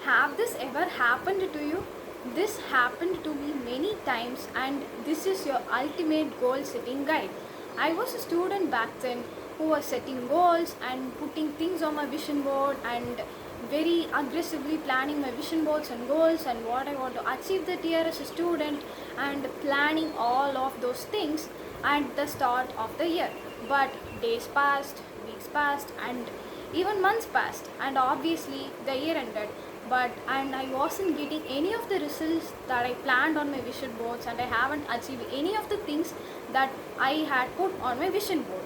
Have this ever happened to you? This happened to me many times, and this is your ultimate goal setting guide. I was a student back then who was setting goals and putting things on my vision board and very aggressively planning my vision boards and goals and what I want to achieve that year as a student and planning all of those things at the start of the year. But days passed, weeks passed, and even months passed, and obviously the year ended. But and I wasn't getting any of the results that I planned on my vision boards, and I haven't achieved any of the things that I had put on my vision board.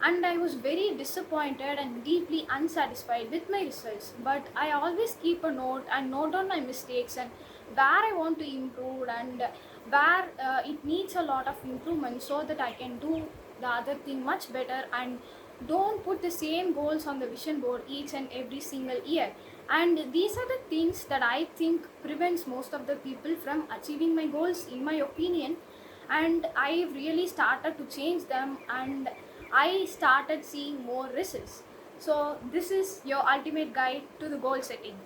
And I was very disappointed and deeply unsatisfied with my results. But I always keep a note and note on my mistakes and where I want to improve and where it needs a lot of improvement so that I can do the other thing much better and don't put the same goals on the vision board each and every single year. And these are the things that I think prevents most of the people from achieving my goals in my opinion. And I really started to change them, and I started seeing more results. So this is your ultimate guide to the goal setting.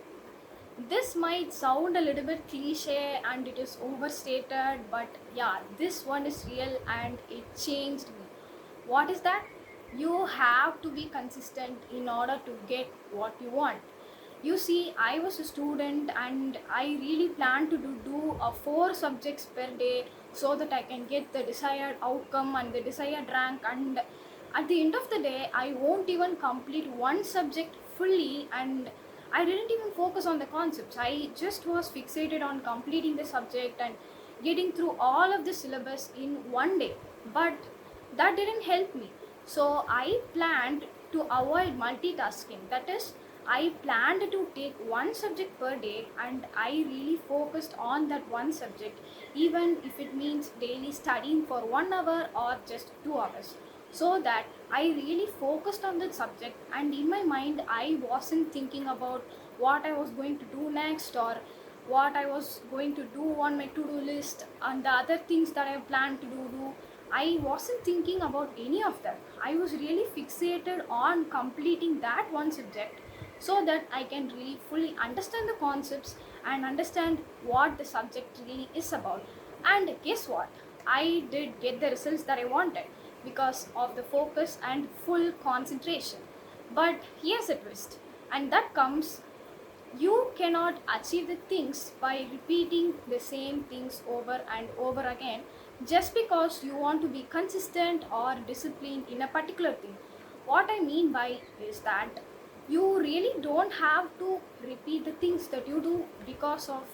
This might sound a little bit cliche and it is overstated, but yeah, this one is real and it changed me. What is that? You have to be consistent in order to get what you want. You see, I was a student and I really planned to do 4 subjects per day so that I can get the desired outcome and the desired rank. And at the end of the day, I won't even complete one subject fully, and I didn't even focus on the concepts. I just was fixated on completing the subject and getting through all of the syllabus in one day. But that didn't help me. So I planned to avoid multitasking. That is, I planned to take one subject per day and I really focused on that one subject, even if it means daily studying for 1 hour or just 2 hours. So that I really focused on that subject, and in my mind, I wasn't thinking about what I was going to do next or what I was going to do on my to-do list and the other things that I planned to do. I wasn't thinking about any of that. I was really fixated on completing that one subject so that I can really fully understand the concepts and understand what the subject really is about. And guess what? I did get the results that I wanted because of the focus and full concentration. But here's a twist, and that comes, you cannot achieve the things by repeating the same things over and over again just because you want to be consistent or disciplined in a particular thing. What I mean by is that you really don't have to repeat the things that you do because of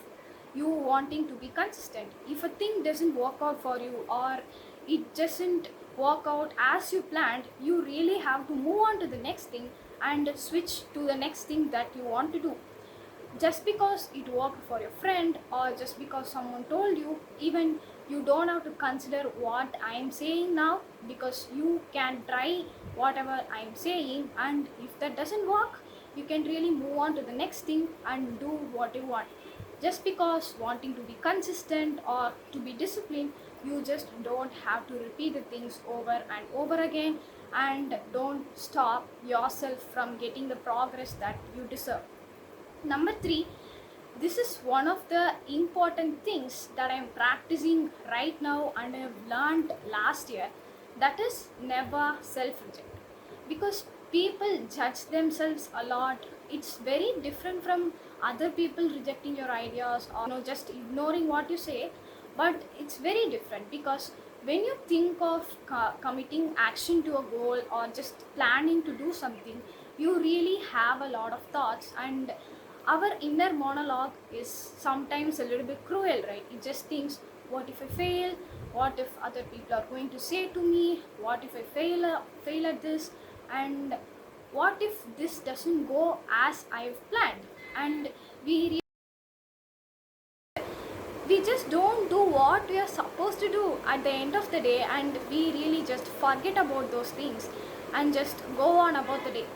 you wanting to be consistent. If a thing doesn't work out for you or it doesn't work out as you planned, you really have to move on to the next thing and switch to the next thing that you want to do. Just because it worked for your friend or just because someone told you, even you don't have to consider what I am saying now, because you can try whatever I am saying, and if that doesn't work, you can really move on to the next thing and do what you want. Just because wanting to be consistent or to be disciplined, you just don't have to repeat the things over and over again, and don't stop yourself from getting the progress that you deserve. Number 3, this is one of the important things that I am practicing right now and I have learned last year. That is, never self reject. Because people judge themselves a lot. It's very different from other people rejecting your ideas or just ignoring what you say. But it's very different because when you think of committing action to a goal or just planning to do something, you really have a lot of thoughts, and our inner monologue is sometimes a little bit cruel, right? It just thinks, what if I fail? What if other people are going to say to me? What if I fail at this? And what if this doesn't go as I've planned? And we just don't do what we are supposed to do at the end of the day, and we really just forget about those things and just go on about the day.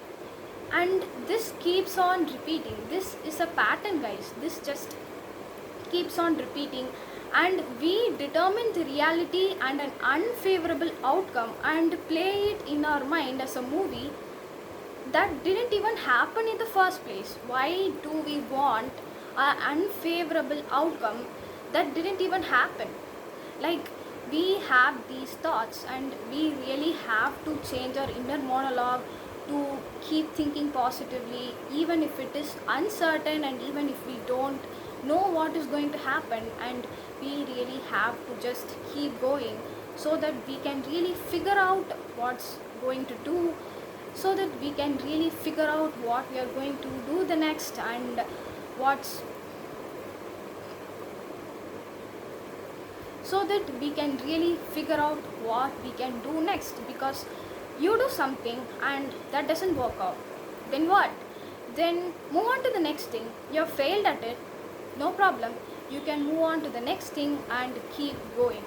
And this keeps on repeating. This is a pattern, guys. This just keeps on repeating, and we determine the reality and an unfavorable outcome and play it in our mind as a movie that didn't even happen in the first place. Why do we want an unfavorable outcome that didn't even happen? Like, we have these thoughts and we really have to change our inner monologue to keep thinking positively, even if it is uncertain and even if we don't know what is going to happen. And we really have to just keep going so that we can really figure out what's going to do, so that we can really figure out what we are going to do the next, and what's so that we can really figure out what we can do next. Because you do something and that doesn't work out, then what? Then move on to the next thing. You have failed at it, no problem, you can move on to the next thing and keep going.